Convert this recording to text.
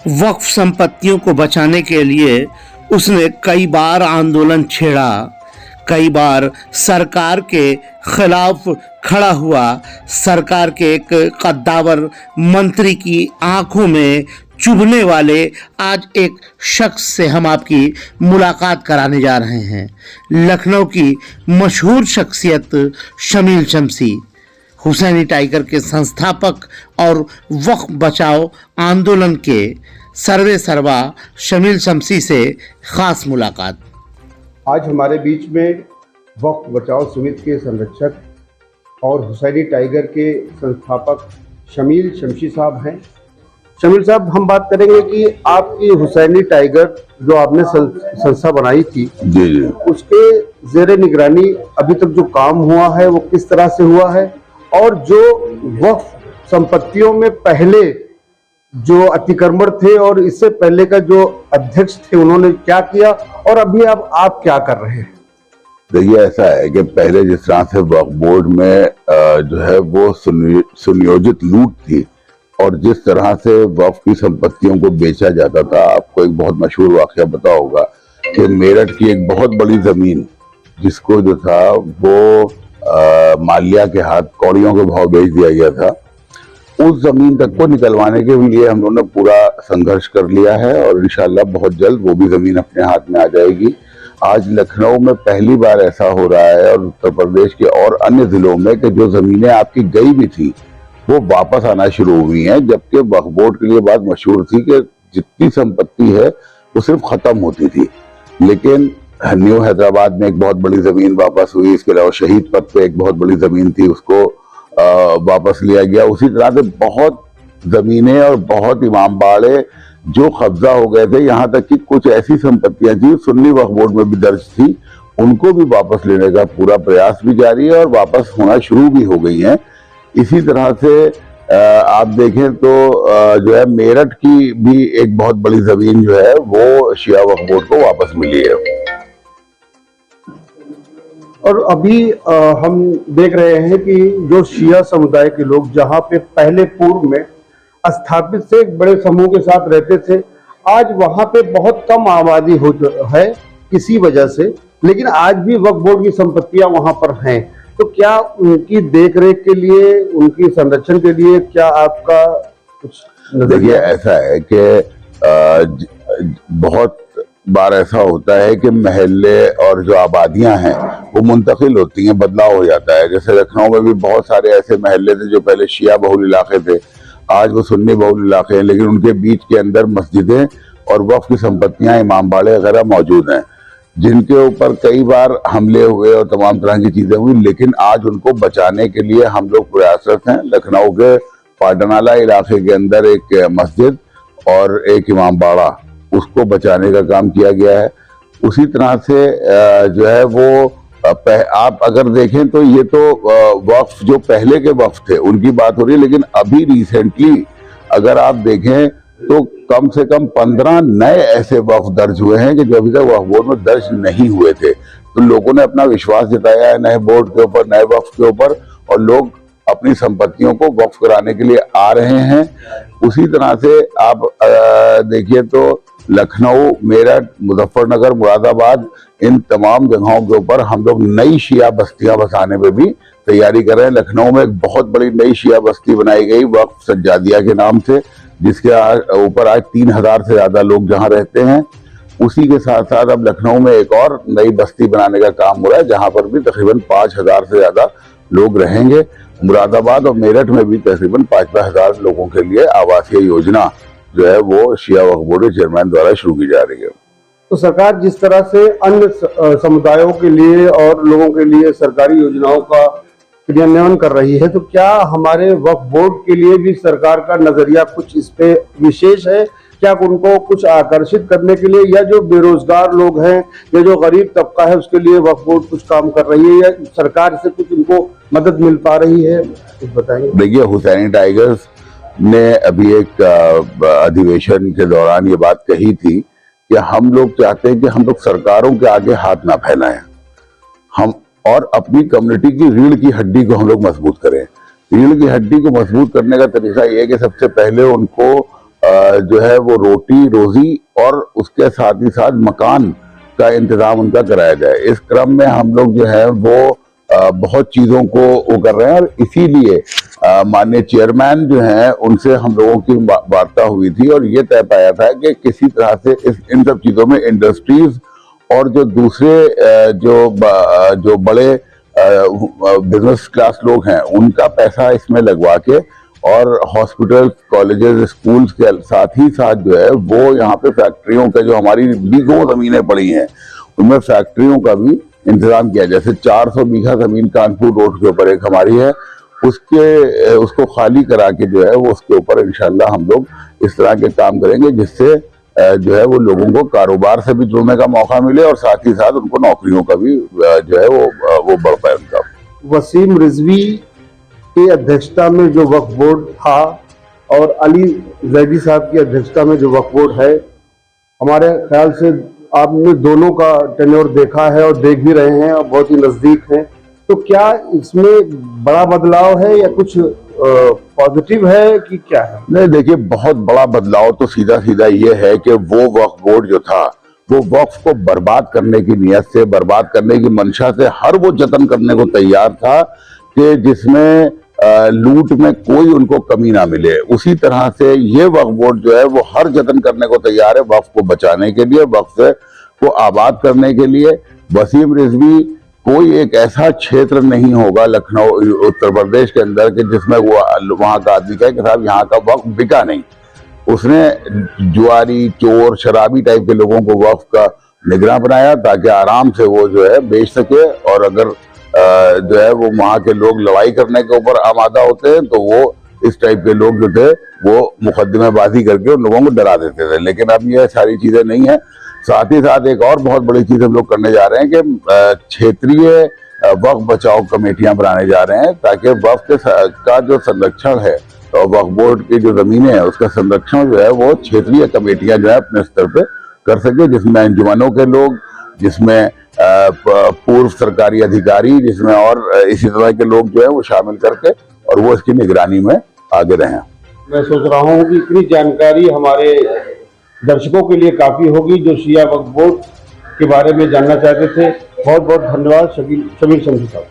वक्फ संपत्तियों को बचाने के लिए उसने कई बार आंदोलन छेड़ा, कई बार सरकार के खिलाफ खड़ा हुआ। सरकार के एक कद्दावर मंत्री की आंखों में चुभने वाले आज एक शख्स से हम आपकी मुलाकात कराने जा रहे हैं। लखनऊ की मशहूर शख्सियत शमील शमसी, हुसैनी टाइगर के संस्थापक और वक्फ बचाओ आंदोलन के सर्वे सर्वा शमील शमसी से खास मुलाकात। आज हमारे बीच में वक्फ बचाओ समिति के संरक्षक और हुसैनी टाइगर के संस्थापक शमील शमसी साहब हैं। शमील साहब, हम बात करेंगे कि आपकी हुसैनी टाइगर जो आपने संस्था बनाई थी जी, उसके ज़ेरे निगरानी अभी तक जो काम हुआ है वो किस तरह से हुआ है, और जो वक्फ संपत्तियों में पहले जो अतिक्रमण थे और इससे पहले का जो अध्यक्ष थे उन्होंने क्या किया, और अभी अब आप क्या कर रहे हैं? देखिए, ऐसा है कि पहले जिस तरह से वक्फ बोर्ड में जो है वो सुनियोजित लूट थी और जिस तरह से वक्फ की संपत्तियों को बेचा जाता था, आपको एक बहुत मशहूर वाकया पता होगा कि मेरठ की एक बहुत बड़ी जमीन जिसको जो था वो माल्या के हाथ कौड़ियों के भाव बेच दिया गया था, उस जमीन तक को निकलवाने के लिए हम लोगों ने पूरा संघर्ष कर लिया है और इंशाल्लाह बहुत जल्द वो भी जमीन अपने हाथ में आ जाएगी। आज लखनऊ में पहली बार ऐसा हो रहा है और उत्तर प्रदेश के और अन्य जिलों में कि जो जमीनें आपकी गई भी थी वो वापस आना शुरू हुई हैं, जबकि वक्फ बोर्ड के लिए बात मशहूर थी कि जितनी संपत्ति है वो सिर्फ खत्म होती थी। लेकिन न्यू हैदराबाद में एक बहुत बड़ी जमीन वापस हुई, इसके अलावा शहीद पथ पे एक बहुत बड़ी जमीन थी, उसको वापस लिया गया। उसी तरह से बहुत जमीनें और बहुत इमाम बाड़े जो कब्जा हो गए थे, यहाँ तक कि कुछ ऐसी संपत्तियां थी सुन्नी वक्फ बोर्ड में भी दर्ज थी, उनको भी वापस लेने का पूरा प्रयास भी जारी है और वापस होना शुरू भी हो गई है। इसी तरह से आप देखें तो जो है मेरठ की भी एक बहुत बड़ी जमीन जो है वो शिया वक्फ बोर्ड को वापस मिली है। और अभी हम देख रहे हैं कि जो शिया समुदाय के लोग जहां पे पहले पूर्व में स्थापित से एक बड़े समूह के साथ रहते थे, आज वहां पे बहुत कम आबादी है किसी वजह से, लेकिन आज भी वक्फ बोर्ड की संपत्तियां वहां पर हैं। तो क्या उनकी देखरेख के लिए, उनकी संरक्षण के लिए क्या आपका कुछ? देखिए, ऐसा है कि बहुत बार ऐसा होता है कि महल्ले और जो आबादियां हैं वो मुंतकिल होती हैं, बदलाव हो जाता है। जैसे लखनऊ में भी बहुत सारे ऐसे महल्ले थे जो पहले शिया बहुल इलाके थे, आज वो सुन्नी बहुल इलाके हैं, लेकिन उनके बीच के अंदर मस्जिदें और वक्फ की संपत्तियां, इमाम बाड़े वगैरह मौजूद हैं, जिनके ऊपर कई बार हमले हुए और तमाम तरह की चीजें हुई, लेकिन आज उनको बचाने के लिए हम लोग प्रयासरत हैं। लखनऊ के पाटनाला इलाके के अंदर एक मस्जिद और एक इमाम बाड़ा, उसको बचाने का काम किया गया है। उसी तरह से जो है वो आप अगर देखें तो ये तो वक्फ जो पहले के वक्फ थे उनकी बात हो रही है, लेकिन अभी रिसेंटली अगर आप देखें तो कम से कम 15 नए ऐसे वक्फ दर्ज हुए हैं कि जो अभी तक वक्फ बोर्ड में दर्ज नहीं हुए थे। तो लोगों ने अपना विश्वास जताया है नए बोर्ड के ऊपर, नए वक्फ के ऊपर, और लोग अपनी संपत्तियों को वक्फ कराने के लिए आ रहे हैं। उसी तरह से आप देखिए तो लखनऊ, मेरठ, मुजफ्फरनगर, मुरादाबाद, इन तमाम जगहों के ऊपर हम लोग नई शिया बस्तियां बसाने में भी तैयारी कर रहे हैं। लखनऊ में एक बहुत बड़ी नई शिया बस्ती बनाई गई वक्फ सज्जादिया के नाम से, जिसके ऊपर आज 3000 से ज्यादा लोग जहां रहते हैं। उसी के साथ साथ अब लखनऊ में एक और नई बस्ती बनाने का काम हो रहा है, जहां पर भी तकरीबन 5000 से ज्यादा लोग रहेंगे। मुरादाबाद और मेरठ में भी तकरीबन 5-1000 लोगों के लिए आवासीय योजना जो है वो शिया वक्फ बोर्ड के चेयरमैन द्वारा शुरू की जा रही है। तो सरकार जिस तरह से अन्य समुदायों के लिए और लोगों के लिए सरकारी योजनाओं का क्रियान्वयन कर रही है, तो क्या हमारे वक्फ बोर्ड के लिए भी सरकार का नजरिया कुछ इस पे विशेष है? क्या उनको कुछ आकर्षित करने के लिए, या जो बेरोजगार लोग हैं या जो गरीब तबका है उसके लिए वक्फ बोर्ड कुछ काम कर रही है, या सरकार से कुछ उनको मदद मिल पा रही है? कुछ बताएंगे। देखिए, हुसैनी टाइगर्स ने अभी एक अधिवेशन के दौरान ये बात कही थी कि हम लोग चाहते हैं कि हम लोग सरकारों के आगे हाथ ना फैलाएं, हम और अपनी कम्युनिटी की रीढ़ की हड्डी को हम लोग मजबूत करें। रीढ़ की हड्डी को मजबूत करने का तरीका ये है कि सबसे पहले उनको जो है वो रोटी रोजी और उसके साथ ही साथ मकान का इंतजाम उनका कराया जाए। इस क्रम में हम लोग जो है वो बहुत चीजों को वो कर रहे हैं और इसीलिए माननीय चेयरमैन जो हैं उनसे हम लोगों की वार्ता हुई थी और ये तय पाया था कि किसी तरह से इन सब चीजों में इंडस्ट्रीज और जो दूसरे जो बड़े बिजनेस क्लास लोग हैं उनका पैसा इसमें लगवा के और हॉस्पिटल कॉलेजेस स्कूल्स के साथ ही साथ जो है वो यहाँ पे फैक्ट्रियों का जो हमारी बीघों जमीनें पड़ी हैं उनमें फैक्ट्रियों का भी इंतजाम किया। जैसे 400 बीघा जमीन कानपुर रोड के ऊपर एक हमारी है, उसको खाली करा के जो है वो उसके ऊपर इंशाल्लाह हम लोग इस तरह के काम करेंगे जिससे जो है वो लोगों को कारोबार से भी जुड़ने का मौका मिले और साथ ही साथ उनको नौकरियों का भी जो है वो बढ़ पाए उनका। वसीम रिजवी की अध्यक्षता में जो वक्फ बोर्ड था और अली जैदी साहब की अध्यक्षता में जो वक्फ बोर्ड है, हमारे ख्याल से आपने दोनों का टेन्योर देखा है और देख भी रहे हैं और बहुत ही नजदीक हैं, तो क्या इसमें बड़ा बदलाव है या कुछ पॉजिटिव है कि क्या है? नहीं, देखिए बहुत बड़ा बदलाव तो सीधा सीधा ये है कि वो वक्फ बोर्ड जो था वो वक्फ को बर्बाद करने की नियत से, बर्बाद करने की मंशा से हर वो जतन करने को तैयार था कि जिसमें लूट में कोई उनको कमी ना मिले। उसी तरह से ये वक्फ बोर्ड जो है वो हर जतन करने को तैयार है वक्फ को बचाने के लिए, वक्फ को आबाद करने के लिए। वसीम रिजवी कोई एक ऐसा क्षेत्र नहीं होगा लखनऊ उत्तर प्रदेश के अंदर कि जिसमें वो वहां का आदमी कहे कि साहब यहाँ का वक्फ बिका नहीं। उसने जुआरी, चोर, शराबी टाइप के लोगों को वक्फ का निगरान बनाया ताकि आराम से वो जो है बेच सके और अगर जो है वो वहां के लोग लड़ाई करने के ऊपर आमादा होते हैं तो वो इस टाइप के लोग जो थे वो मुकदमेबाजी करके उन लोगों को डरा देते थे। लेकिन अब ये सारी चीजें नहीं है। साथ ही साथ एक और बहुत बड़ी चीज हम लोग करने जा रहे हैं कि क्षेत्रीय वक्फ बचाओ कमेटियां बनाने जा रहे हैं ताकि वक्फ का जो संरक्षण है और वक्फ बोर्ड की जो जमीनें हैं उसका संरक्षण जो है वो क्षेत्रीय कमेटियां जो है अपने स्तर पे कर सके, जिसमें अंजुमनों के लोग, जिसमें पूर्व सरकारी अधिकारी, जिसमें और इसी तरह के लोग जो है वो शामिल करके और वो इसकी निगरानी में आगे रहें। मैं सोच रहा हूँ कि इतनी जानकारी हमारे दर्शकों के लिए काफी होगी जो शिया वक्फ बोर्ड के बारे में जानना चाहते थे। बहुत बहुत धन्यवाद शमीर शमशी साहब।